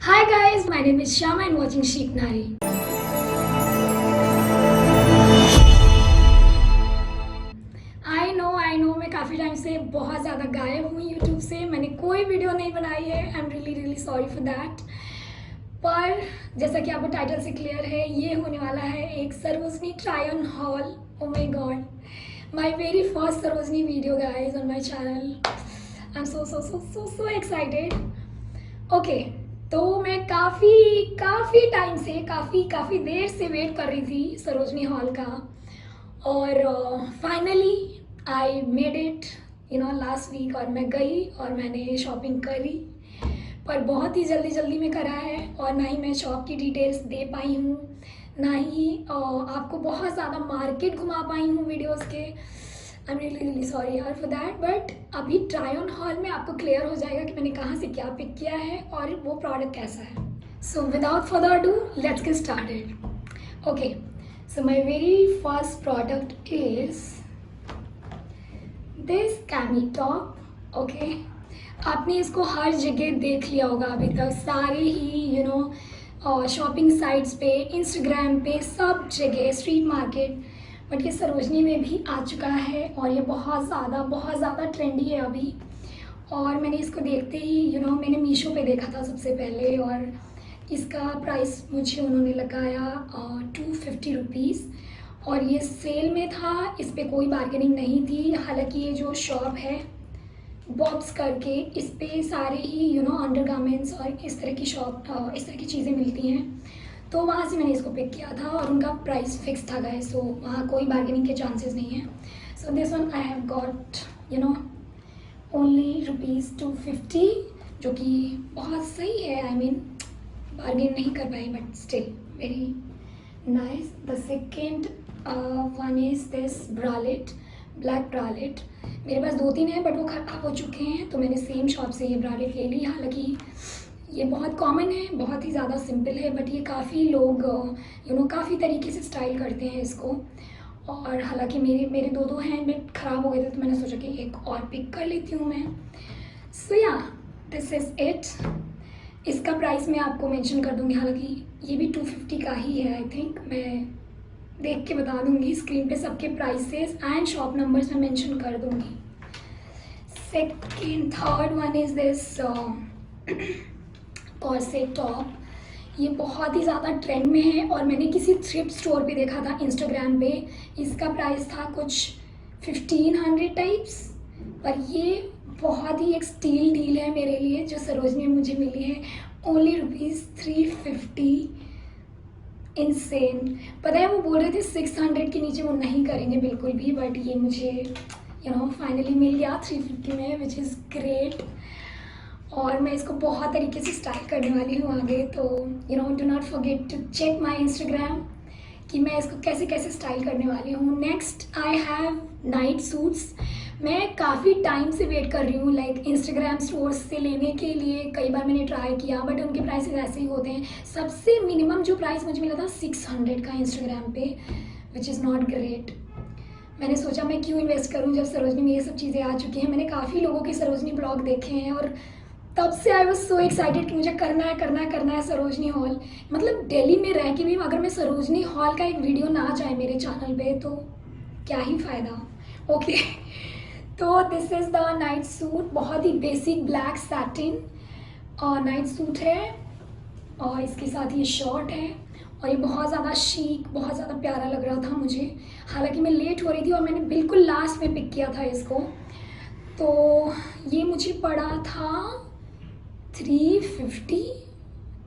Hi guys, my name is Shama and watching Chic Nari. I know मैं काफ़ी time से बहुत ज़्यादा गायब हूँ यूट्यूब से। मैंने कोई वीडियो नहीं बनाई है। I am really sorry for that. पर जैसा कि आपको टाइटल से क्लियर है, ये होने वाला है एक Sarojini try on hall. Oh my God, my very first Sarojini video guys on my channel. I am so excited. Okay, तो मैं काफ़ी टाइम से काफ़ी देर से वेट कर रही थी सरोजनी हॉल का, और finally I made it last week. और मैं गई और मैंने शॉपिंग करी, पर बहुत ही जल्दी में करा है, और ना ही मैं शॉप की डिटेल्स दे पाई हूँ, ना ही आपको बहुत ज़्यादा मार्केट घुमा पाई हूँ वीडियोस के। आई एम रियली सॉरी यार फॉर दैट। बट अभी ट्राई ऑन हॉल में आपको क्लियर हो जाएगा कि मैंने कहाँ से क्या पिक किया है और वो प्रोडक्ट कैसा है। So without further do, let's get started. Okay, so my very first product is this chemo top. Okay, आपने इसको हर जगह देख लिया होगा अभी तक, सारे ही शॉपिंग साइट्स पे, इंस्टाग्राम पे, सब जगह, स्ट्रीट मार्केट। बट ये सरोजनी में भी आ चुका है और ये बहुत ज़्यादा ट्रेंडी है अभी। और मैंने इसको देखते ही मैंने मीशो पे देखा था सबसे पहले, और इसका प्राइस मुझे उन्होंने लगाया 250 रुपीज़, और ये सेल में था, इस पर कोई बार्गेनिंग नहीं थी। हालांकि ये जो शॉप है बॉब्स करके, इस पे सारे ही अंडरगारमेंट्स और इस तरह की चीज़ें मिलती हैं, तो वहाँ से मैंने इसको पिक किया था और उनका प्राइस फिक्स था गाइस, सो वहाँ कोई बार्गेनिंग के चांसेस नहीं है। So this one I have got only ₹250, जो कि बहुत सही है। आई मीन बार्गेन नहीं कर पाई, but still very nice. The second one is this bralette, black bralette. मेरे पास 2-3 हैं बट वो खराब हो चुके हैं, तो मैंने सेम शॉप से ये ब्रालेट ले ली। हालांकि ये बहुत कॉमन है, बहुत ही ज़्यादा सिंपल है, बट ये काफ़ी लोग काफ़ी तरीके से स्टाइल करते हैं इसको। और हालांकि मेरे 2 हैं बट ख़राब हो गए थे, तो मैंने सोचा कि एक और पिक कर लेती हूँ मैं। सो या दिस इज़ इट। इसका प्राइस मैं आपको मेंशन कर दूँगी, हालांकि ये भी 250 का ही है। आई थिंक मैं देख के बता दूँगी, स्क्रीन पे सबके प्राइसेस एंड शॉप नंबर्स मैं मेंशन कर दूँगी। Third one is this corset top. ये बहुत ही ज़्यादा ट्रेंड में है और मैंने किसी थ्रिफ्ट स्टोर पे देखा था इंस्टाग्राम पे। इसका प्राइस था कुछ 1500 टाइप्स, पर ये बहुत ही एक स्टील डील है मेरे लिए, जो सरोजनी में मुझे मिली है। ओनली ₹350। इनसेन। पता है वो बोल रहे थे 600 के नीचे वो नहीं करेंगे बिल्कुल भी, बट ये मुझे फाइनली मिल गया 350 में, विच इज़ ग्रेट। और मैं इसको बहुत तरीके से स्टाइल करने वाली हूँ आगे, तो do not forget to check my Instagram कि मैं इसको कैसे स्टाइल करने वाली हूँ। Next I have night suits. मैं काफ़ी टाइम से वेट कर रही हूँ, लाइक इंस्टाग्राम स्टोर्स से लेने के लिए। कई बार मैंने ट्राई किया, बट उनके प्राइसेस ऐसे ही होते हैं। सबसे मिनिमम जो प्राइस मुझे मिला था 600 का इंस्टाग्राम पे, विच इज़ नॉट ग्रेट। मैंने सोचा मैं क्यों इन्वेस्ट करूँ जब सरोजनी में ये सब चीज़ें आ चुकी हैं। मैंने काफ़ी लोगों के सरोजनी ब्लॉग देखे हैं, और तब से आई वॉज सो एक्साइटेड कि मुझे करना है सरोजनी हॉल। मतलब दिल्ली में रह के भी अगर मैं सरोजनी हॉल का एक वीडियो ना जाए मेरे चैनल पे, तो क्या ही फ़ायदा। ओके, तो this is the night suit. बहुत ही बेसिक ब्लैक सैटिन और नाइट सूट है, और इसके साथ ये शॉर्ट है, और ये बहुत ज़्यादा शीक, बहुत ज़्यादा प्यारा लग रहा था मुझे। हालांकि मैं लेट हो रही थी और मैंने बिल्कुल लास्ट में पिक किया था इसको, तो ये मुझे पड़ा था 350।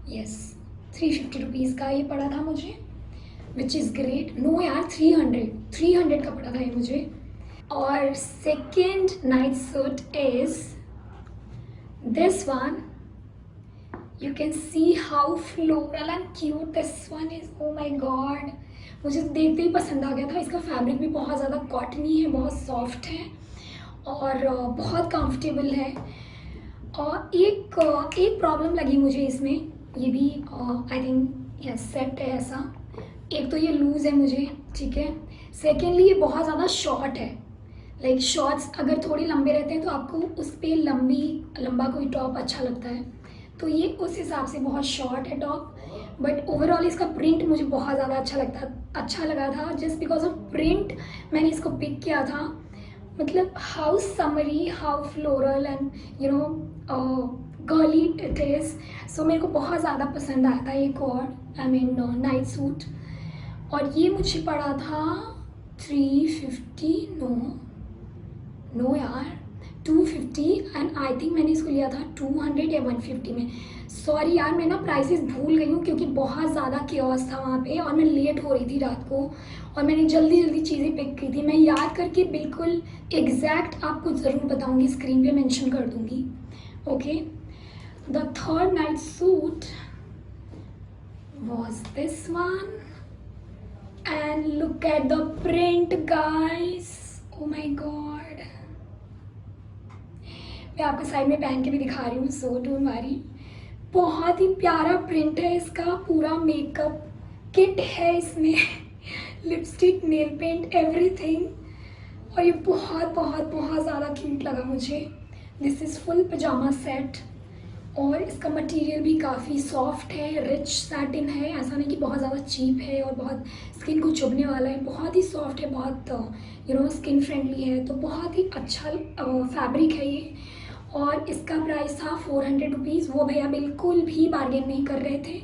यस, 350 रुपीज़ का ये पड़ा था मुझे, विच इज़ ग्रेट। नो यार, 300 का पड़ा था ये मुझे। और second night suit is this one. You can see how floral and cute this one is. Oh my God, मुझे देखते ही पसंद आ गया था। इसका फैब्रिक भी बहुत ज़्यादा कॉटनी है, बहुत सॉफ्ट है, और बहुत कंफर्टेबल है। और एक प्रॉब्लम लगी मुझे इसमें, ये भी आई थिंक यस सेट है ऐसा। एक तो ये लूज़ है मुझे, ठीक है। सेकेंडली ये बहुत ज़्यादा शॉर्ट है, लाइक शॉर्ट्स अगर थोड़े लंबे रहते हैं तो आपको उस पर लंबा कोई टॉप अच्छा लगता है, तो ये उस हिसाब से बहुत शॉर्ट है टॉप, बट ओवरऑल इसका प्रिंट मुझे बहुत ज़्यादा अच्छा लगा था। जस्ट बिकॉज ऑफ प्रिंट मैंने इसको पिक किया था। मतलब how summery, how floral and you know girly it is. So मेरे को बहुत ज़्यादा पसंद आया था ये coord, I mean night suit. और ये मुझे पड़ा था 350, नो यार 250, एंड आई थिंक मैंने इसको लिया था 200 या 150 में। सॉरी यार, मैं ना प्राइसेस भूल गई हूँ क्योंकि बहुत ज़्यादा केओस था वहाँ पे और मैं लेट हो रही थी रात को और मैंने जल्दी जल्दी चीज़ें पिक की थी। मैं याद करके बिल्कुल एग्जैक्ट आपको ज़रूर बताऊँगी, स्क्रीन पे मेंशन कर दूँगी। Okay, the third night suit was this one, and look at the print guys, oh my god। मैं आपको साइड में पहन के भी दिखा रही हूँ, सो डोंट वरी। बहुत ही प्यारा प्रिंट है इसका, पूरा मेकअप किट है इसमें लिपस्टिक, नेल पेंट, एवरीथिंग। और ये बहुत बहुत बहुत ज़्यादा क्यूट लगा मुझे। This is full pyjama set और इसका मटेरियल भी काफ़ी सॉफ्ट है, रिच सैटिन है। ऐसा नहीं कि बहुत ज़्यादा चीप है और बहुत स्किन को चुभने वाला है, बहुत ही सॉफ्ट है, बहुत यू नो स्किन फ्रेंडली है। तो बहुत ही अच्छा फैब्रिक है ये। और इसका प्राइस था 400 रुपीज़। वो भैया बिल्कुल भी बार्गेन नहीं कर रहे थे,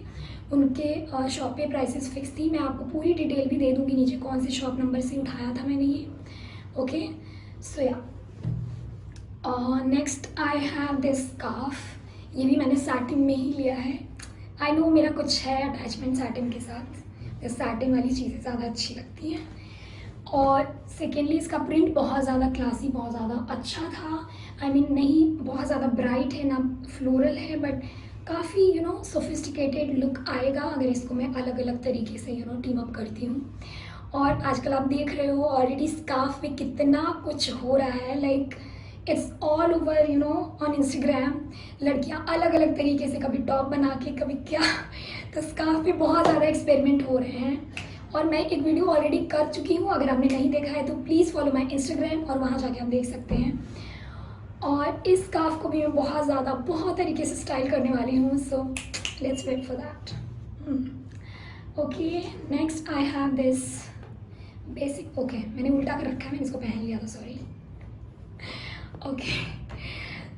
उनके शॉप पे प्राइसेस फिक्स थी। मैं आपको पूरी डिटेल भी दे दूँगी नीचे कौन से शॉप नंबर से उठाया था मैंने ये। ओके, सो या next I have this scarf. ये भी मैंने सैटिन में ही लिया है। आई नो मेरा कुछ है अटैचमेंट सैटिन के साथ, सैटिन वाली चीज़ें ज़्यादा अच्छी लगती हैं। और सेकेंडली इसका प्रिंट बहुत ज़्यादा क्लासी, बहुत ज़्यादा अच्छा था। आई मीन नहीं बहुत ज़्यादा ब्राइट है ना फ्लोरल है, बट काफ़ी यू नो सोफिस्टिकेटेड लुक आएगा अगर इसको मैं अलग अलग तरीके से यू नो टीम अप करती हूँ। और आजकल आप देख रहे हो ऑलरेडी स्कार्फ में कितना कुछ हो रहा है, like it's all over you know on Instagram. लड़कियां अलग अलग तरीके से कभी टॉप बना के कभी क्या तो स्कार्फ पे बहुत ज़्यादा एक्सपेरिमेंट हो रहे हैं और मैं एक वीडियो ऑलरेडी कर चुकी हूँ। अगर आपने नहीं देखा है तो प्लीज़ फॉलो माई इंस्टाग्राम और वहाँ जाके आप देख सकते हैं। और इस स्कार्फ को भी मैं बहुत तरीके से स्टाइल करने वाली हूँ, so let's wait for that. Okay, next I have this basic. Okay, मैंने उल्टा कर रखा है, मैंने इसको पहन लिया था, सॉरी। ओके,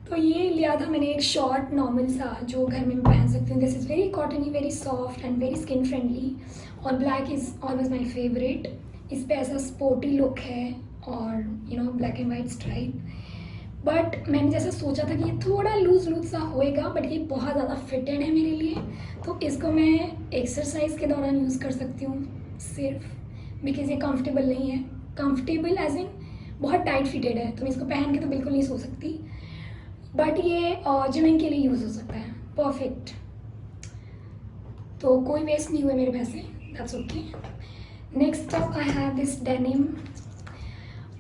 तो ये लिया था मैंने एक शॉर्ट नॉर्मल सा जो घर में मैं पहन सकती हूँ। This is very cottony, very soft and very skin friendly. और black is always my favourite. इस पर ऐसा स्पोर्टी लुक है और you know black and white stripe. But मैंने जैसा सोचा था कि ये थोड़ा लूज सा होएगा, बट ये बहुत ज़्यादा फिटेड है मेरे लिए। तो इसको मैं एक्सरसाइज के दौरान यूज़ कर सकती हूँ सिर्फ, बिकॉज ये कंफर्टेबल नहीं है। कंफर्टेबल एज इन बहुत टाइट फिटेड है, तो मैं इसको पहन के तो बिल्कुल नहीं सो सकती, बट ये जिमिंग के लिए यूज़ हो सकता है, परफेक्ट। तो कोई वेस्ट नहीं हुए मेरे पैसे, that's okay. Next up I have this denim.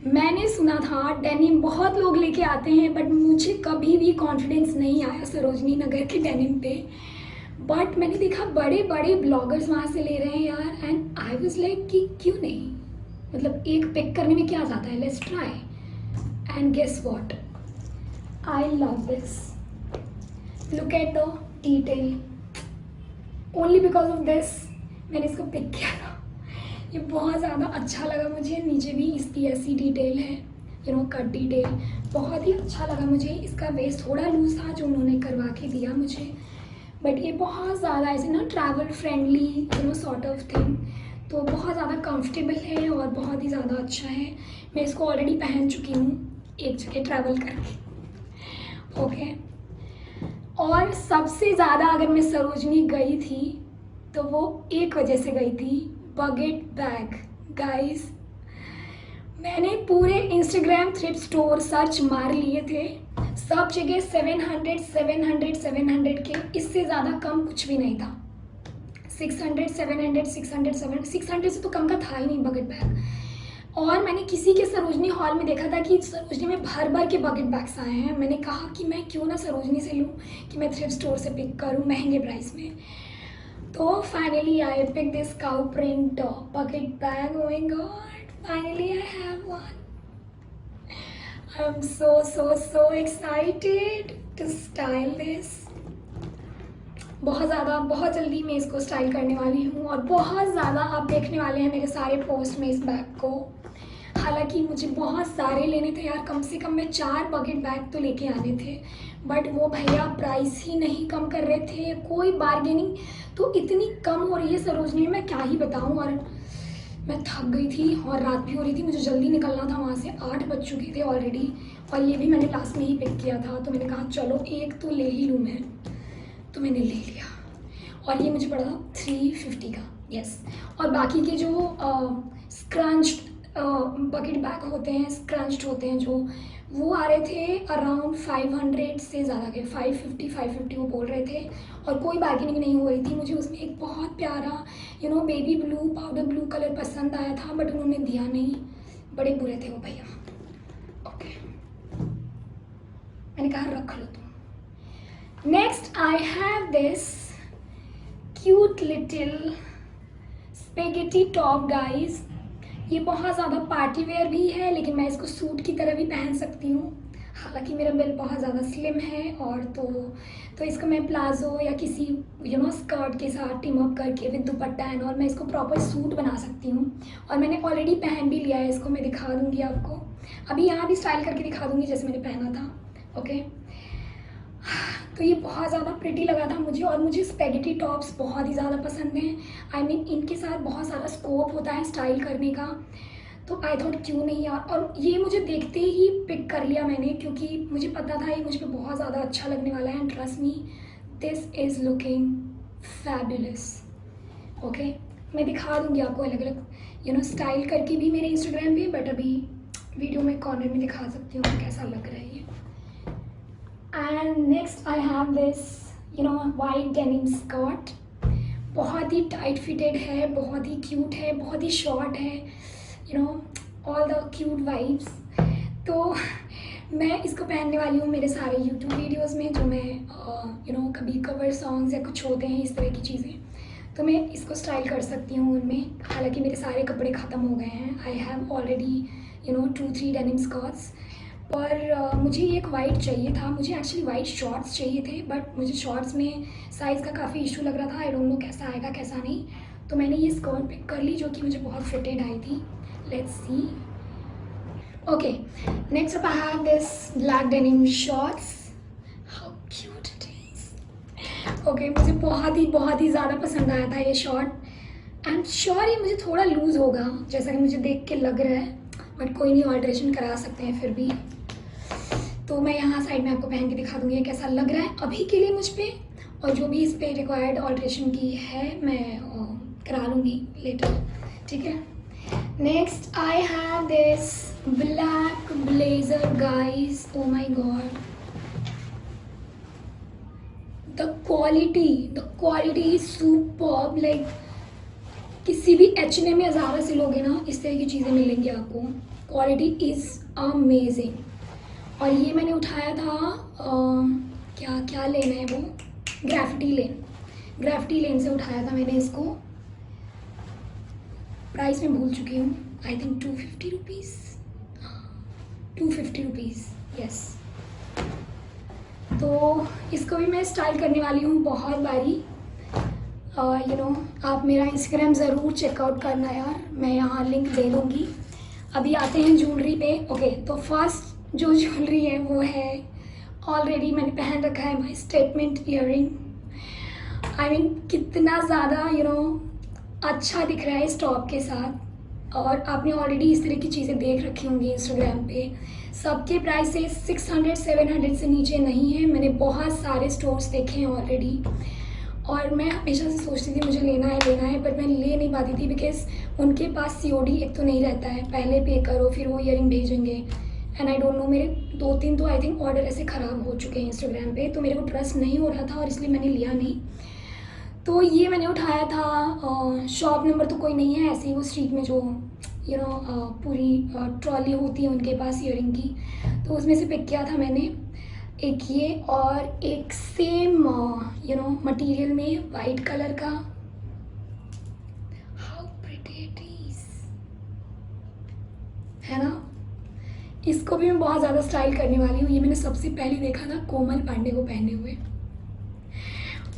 मैंने सुना था डेनिम बहुत लोग लेके आते हैं, बट मुझे कभी भी कॉन्फिडेंस नहीं आया सरोजनी नगर के डेनिम पे। बट मैंने देखा बड़े बड़े ब्लॉगर्स वहाँ से ले रहे हैं यार, एंड आई वाज लाइक कि क्यों नहीं, मतलब एक पिक करने में क्या जाता है, let's try. And guess what, I love this. Look at the detail, only because of this मैंने इसको पिक किया था। ये बहुत ज़्यादा अच्छा लगा मुझे। नीचे भी इसकी ऐसी डिटेल है, यू नो कट डिटेल, बहुत ही अच्छा लगा मुझे। इसका वेस्ट थोड़ा लूज था जो उन्होंने करवा के दिया मुझे, बट ये बहुत ज़्यादा ऐसे ना travel friendly you know sort of thing. तो बहुत ज़्यादा कंफर्टेबल है और बहुत ही ज़्यादा अच्छा है। मैं इसको ऑलरेडी पहन चुकी हूँ एक जगह ट्रैवल करके। ओके, और सबसे ज़्यादा अगर मैं सरोजनी गई थी तो वो एक वजह से गई थी, बकेट बैग। गाइस, मैंने पूरे इंस्टाग्राम थ्रिफ्ट स्टोर सर्च मार लिए थे, सब जगह 700 700 700 के, इससे ज़्यादा कम कुछ भी नहीं था। 600 700 600 700 600 से तो कम का था ही नहीं बकेट बैग। और मैंने किसी के सरोजनी हॉल में देखा था कि सरोजनी में भर भर के बकेट बैग्स आए हैं। मैंने कहा कि मैं क्यों ना सरोजनी से लूँ, कि मैं थ्रिफ्ट स्टोर से पिक करूँ महंगे प्राइस में। तो finally I pick this cow print bucket bag. Oh my God, finally I have one. I am so excited to style this. बहुत ज़्यादा, बहुत जल्दी मैं इसको स्टाइल करने वाली हूँ और बहुत ज़्यादा आप देखने वाले हैं मेरे सारे पोस्ट में इस बैग को। हालांकि मुझे बहुत सारे लेने थे यार, कम से कम मैं 4 बकेट बैग तो लेके आने थे, बट वो भैया प्राइस ही नहीं कम कर रहे थे, कोई बार्गेनिंग। तो इतनी कम हो रही है सरोजनी में, मैं क्या ही बताऊँ। और मैं थक गई थी और रात भी हो रही थी, मुझे जल्दी निकलना था वहाँ से, 8 बज चुके थे ऑलरेडी। और ये भी मैंने लास्ट में ही पिक किया था, तो मैंने कहा चलो एक तो ले ही लूँ मैं, तो मैंने ले लिया। और ये मुझे पड़ा था 350 का, यस। और बाकी के जो स्क्रंच्ड बकेट बैग होते हैं, स्क्रंच्ड होते हैं जो, वो आ रहे थे अराउंड 500 से ज़्यादा के, 550 वो बोल रहे थे। और कोई बार्गेनिंग नहीं हो रही थी। मुझे उसमें एक बहुत प्यारा baby blue, powder blue colour पसंद आया था, बट उन्होंने दिया नहीं, बड़े बुरे थे वो भैया। ओके, मैंने कहा रख लो तुम। Next I have this cute little spaghetti top guys. ये बहुत ज़्यादा पार्टी वेयर भी है, लेकिन मैं इसको सूट की तरह भी पहन सकती हूँ। हालांकि मेरा बिल बहुत ज़्यादा स्लिम है, और तो इसको मैं प्लाजो या किसी स्कर्ट के साथ टीम अप करके विद दुपट्टा एंड और मैं इसको प्रॉपर सूट बना सकती हूँ। और मैंने ऑलरेडी पहन भी लिया है इसको, मैं दिखा दूँगी आपको। अभी यहाँ भी स्टाइल करके दिखा दूँगी जैसे मैंने पहना था। ओके, तो ये बहुत ज़्यादा प्रिटी लगा था मुझे, और मुझे स्पेगेटी टॉप्स बहुत ही ज़्यादा पसंद हैं। आई मीन इनके साथ बहुत सारा स्कोप होता है स्टाइल करने का, तो आई थॉट क्यों नहीं यार। और ये मुझे देखते ही पिक कर लिया मैंने, क्योंकि मुझे पता था ये मुझ पर बहुत ज़्यादा अच्छा लगने वाला है। And trust me, this is looking fabulous. Okay, मैं दिखा दूँगी आपको अलग अलग स्टाइल करके भी मेरे इंस्टाग्राम पे, बट अभी वीडियो में कॉर्नर में दिखा सकती हूँ कैसा लग रहा है ये। And next I have this white denim skirt. बहुत ही टाइट फिटेड है, बहुत ही क्यूट है, बहुत ही शॉर्ट है, ऑल द क्यूट वाइब्स। तो मैं इसको पहनने वाली हूँ मेरे सारे यूट्यूब वीडियोस में, जो मैं कभी कवर सॉन्ग्स या कुछ होते हैं इस तरह की चीज़ें, तो मैं इसको स्टाइल कर सकती हूँ उनमें। हालांकि मेरे सारे कपड़े ख़त्म हो गए हैं, I have already 2-3 denim skirts. और मुझे एक वाइट चाहिए था, मुझे एक्चुअली वाइट शॉर्ट्स चाहिए थे, बट मुझे शॉर्ट्स में साइज़ का काफ़ी इशू लग रहा था। आई डोंट नो कैसा आएगा कैसा नहीं, तो मैंने ये स्कर्ट पिक कर ली जो कि मुझे बहुत फिटेड आई थी। Let's see. Okay, next up I have this black denim shorts. How cute it is. Okay, मुझे बहुत ही ज़्यादा पसंद आया था ये शॉर्ट। एंड श्योर ये मुझे थोड़ा लूज़ होगा जैसा कि मुझे देख के लग रहा है, बट कोई नहीं, ऑल्ट्रेशन करा सकते हैं फिर भी। तो मैं यहाँ साइड में आपको पहन के दिखा दूँगी कैसा लग रहा है अभी के लिए मुझ पर, और जो भी इस पर रिक्वायर्ड ऑल्ट्रेशन की है मैं करा लूँगी लेटर, ठीक है। Next I have this black blazer guys. Oh my God, the quality is superb. Like किसी भी H&M में ज़्यादा सिलोगे ना, इस तरह की चीज़ें मिलेंगी आपको। Quality is amazing. और ये मैंने उठाया था क्या लेन है वो, ग्राफिटी लेन से उठाया था मैंने इसको। प्राइस मैं भूल चुकी हूँ, I think 250 rupees, 250 rupees, yes. तो इसको भी मैं स्टाइल करने वाली हूँ बहुत बारी। आप मेरा इंस्टाग्राम ज़रूर चेकआउट करना यार, मैं यहाँ लिंक दे दूँगी। अभी आते हैं ज्वेलरी पे। ओके, तो फर्स्ट जो ज्वेलरी है वो है, ऑलरेडी मैंने पहन रखा है, my statement earring. I mean कितना ज़्यादा अच्छा दिख रहा है इस टॉप के साथ। और आपने ऑलरेडी इस तरह की चीज़ें देख रखी होंगी इंस्टाग्राम पे। सबके प्राइसेस 600-700 से नीचे नहीं है। मैंने बहुत सारे स्टोर्स देखे हैं ऑलरेडी, और मैं हमेशा से सोचती थी मुझे लेना है, पर मैं ले नहीं पाती थी बिकॉज उनके पास COD एक तो नहीं रहता है, पहले पे करो फिर वो ईयरिंग भेजेंगे। एंड आई डोंट नो, मेरे 2-3 तो आई थिंक ऑर्डर ऐसे ख़राब हो चुके हैं इंस्टाग्राम पे, तो मेरे को ट्रस्ट नहीं हो रहा था और इसलिए मैंने लिया नहीं। तो ये मैंने उठाया था, शॉप नंबर तो कोई नहीं है, ऐसे ही वो स्ट्रीट में जो पूरी ट्रॉली होती है उनके पास ईयरिंग की, तो उसमें से पिक किया था मैंने एक ये, और एक सेम मटेरियल में वाइट कलर का। हाउ प्रिटी इट इज, है ना। इसको भी मैं बहुत ज़्यादा स्टाइल करने वाली हूँ। ये मैंने सबसे पहले देखा था कोमल पांडे को पहने हुए,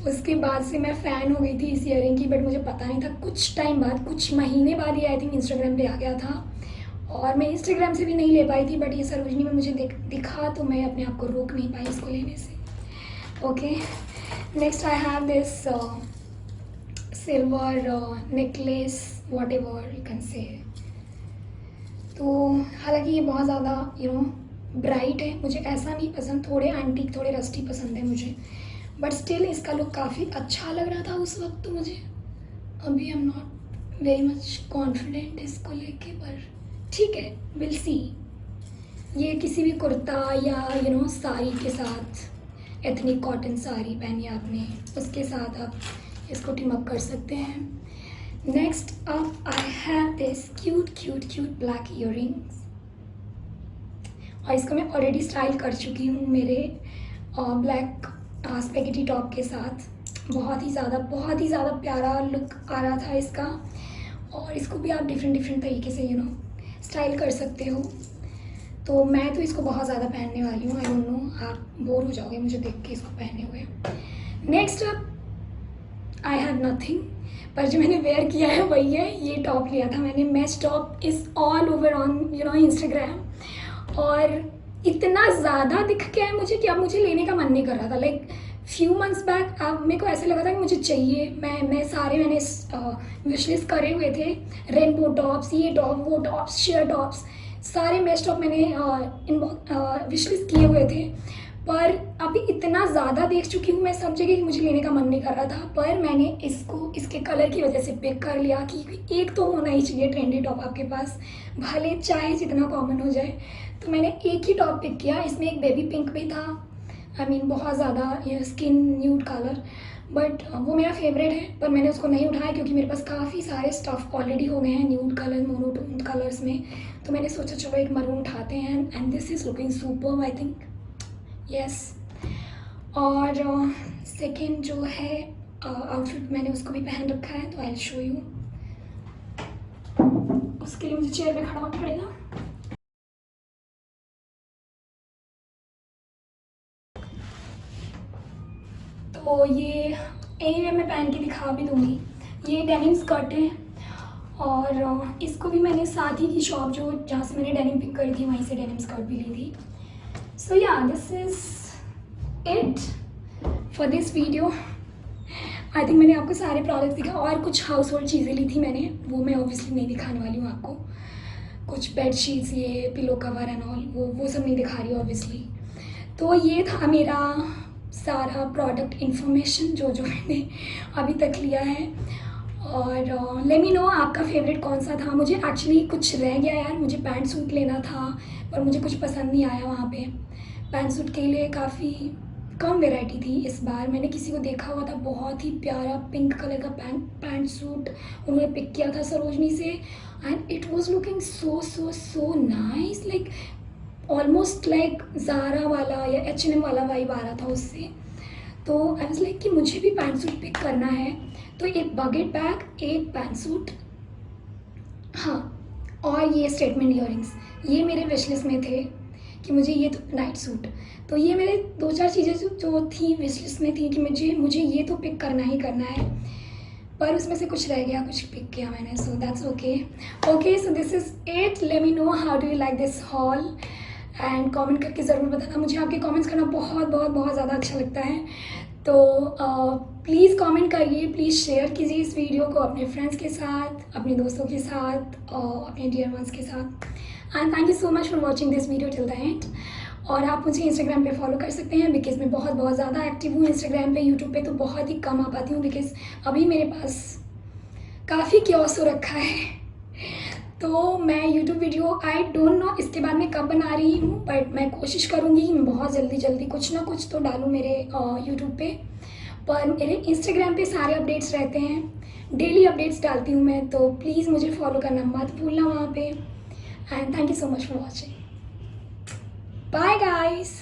उसके बाद से मैं फ़ैन हो गई थी इस ईयरिंग की, बट मुझे पता नहीं था, कुछ टाइम बाद, कुछ महीने बाद ये आई थिंक इंस्टाग्राम पे आ गया था, और मैं इंस्टाग्राम से भी नहीं ले पाई थी, बट ये सरोजनी में मुझे दिखा तो मैं अपने आप को रोक नहीं पाई इसको लेने से। Okay, next I have this silver necklace, what ever you can say. तो हालांकि ये बहुत ज़्यादा ब्राइट है, मुझे ऐसा नहीं पसंद, थोड़े एंटीक थोड़े रस्टी पसंद है मुझे, बट स्टिल इसका लुक काफ़ी अच्छा लग रहा था उस वक्त तो मुझे। अभी I am not very much confident इसको लेके, पर ठीक है, विल सी। ये किसी भी कुर्ता या साड़ी के साथ, एथनिक कॉटन साड़ी पहनी आपने, उसके साथ आप इसको टीम अप कर सकते हैं। Next up I have this cute black earrings, और इसको मैं ऑलरेडी स्टाइल कर चुकी हूँ मेरे ब्लैक स्पेगेटी टॉप के साथ। बहुत ही ज़्यादा प्यारा लुक आ रहा था इसका, और इसको भी आप डिफरेंट तरीके से स्टाइल कर सकते हो। तो मैं तो इसको बहुत ज़्यादा पहनने वाली हूँ, आई डोंट नो, आप बोर हो जाओगे मुझे देख के इसको पहने हुए। Next up I have nothing, पर जो मैंने वेयर किया है वही है, ये टॉप लिया था मैंने, match top is all over on Instagram, और इतना ज़्यादा दिख गया है मुझे कि अब मुझे लेने का मन नहीं कर रहा था। लाइक फ्यू मंथ्स बैक अब मेरे को ऐसे लगा था कि मुझे चाहिए, मैंने विश लिस्ट करे हुए थे, रेनबो टॉप्स, ये टॉप वो टॉप्स, शेयर टॉप्स, सारे मैच टॉप मैंने विश लिस्ट किए हुए थे, पर अभी इतना ज़्यादा देख चुकी हूँ मैं सब जगह कि मुझे लेने का मन नहीं कर रहा था। पर मैंने इसको इसके कलर की वजह से पिक कर लिया कि एक तो होना ही चाहिए ट्रेंडी टॉप आपके पास, भले चाहे जितना कॉमन हो जाए। तो मैंने एक ही टॉप पिक किया, इसमें एक बेबी पिंक भी था, आई मीन बहुत ज़्यादा स्किन न्यूड कलर, बट वो मेरा फेवरेट है, पर मैंने उसको नहीं उठाया क्योंकि मेरे पास काफ़ी सारे स्टफ़ ऑलरेडी हो गए हैं न्यूड कलर, मोनोटोन कलर्स में। तो मैंने सोचा चलो एक मरून उठाते हैं, and this is looking super I think, yes. और सेकेंड जो है आउटफिट मैंने उसको भी पहन रखा है, तो आई विल शो यू। उसके लिए मुझे चेयर पे खड़ा होना पड़ेगा। तो ये एनीवे मैं पहन के दिखा भी दूँगी। ये डेनिम स्कर्ट है, और इसको भी मैंने साथ ही की शॉप जो जहाँ से मैंने डेनिम पिक करी थी वहीं से डेनिम स्कर्ट भी ली थी। सो या this is it for this video. I think मैंने आपको सारे प्रोडक्ट्स दिखा, और कुछ हाउस होल्ड चीज़ें ली थी मैंने, वो मैं ऑब्वियसली नहीं दिखाने वाली हूँ आपको। कुछ बेड शीट्स, ये पिलो कवर एंड ऑल, वो सब नहीं दिखा रही हूँ ऑब्वियसली। तो ये था मेरा सारा प्रोडक्ट इन्फॉर्मेशन जो मैंने अभी तक लिया है, और लेट मी नो आपका फेवरेट कौन सा था। मुझे एक्चुअली कुछ रह गया यार, मुझे पैंट सूट लेना था, पर मुझे कुछ पसंद नहीं आया वहाँ पे। पैंट सूट के लिए काफ़ी कम वैरायटी थी इस बार। मैंने किसी को देखा हुआ था, बहुत ही प्यारा पिंक कलर का पैंट सूट उन्होंने पिक किया था सरोजनी से, and it was looking so nice, like almost like Zara वाला या H&M वाला वाइब आ रहा था उससे। तो आई वाज लाइक कि मुझे भी पैंट सूट पिक करना है, तो एक बकेट बैग, एक पैंट सूट, हाँ, और ये स्टेटमेंट ईयरिंग्स, ये मेरे विश लिस्ट में थे कि मुझे ये तो नाइट सूट। तो ये मेरे 2-4 चीज़ें जो थी विश लिस्ट में थी कि मुझे ये तो पिक करना ही करना है, पर उसमें से कुछ रह गया, कुछ पिक किया मैंने, so that's okay. So this is it, let me know how do you like this hall, and comment करके ज़रूर बताना। मुझे आपके कमेंट्स करना बहुत ज़्यादा अच्छा लगता है। तो प्लीज़ कमेंट करिए, प्लीज़ शेयर कीजिए इस वीडियो को अपने फ्रेंड्स के साथ, अपने दोस्तों के साथ, और अपने डियर वंस के साथ। And thank you so much for watching this video till the end. और आप मुझे इंस्टाग्राम पे फॉलो कर सकते हैं, बिकॉज़ मैं बहुत ज़्यादा एक्टिव हूँ इंस्टाग्राम पे। यूट्यूब पे तो बहुत ही कम आ पाती हूँ, बिकॉज़ अभी मेरे पास काफ़ी क्योस हो रखा है। तो मैं YouTube video I don't know इसके बाद मैं कब बना रही हूँ, बट मैं कोशिश करूँगी मैं बहुत जल्दी कुछ ना कुछ तो डालूँ मेरे यूट्यूब पे। पर मेरे इंस्टाग्राम पे सारे अपडेट्स रहते हैं, डेली अपडेट्स डालती हूँ मैं, तो प्लीज़ मुझे फॉलो करना मत भूलना वहाँ पे। And thank you so much for watching, bye guys.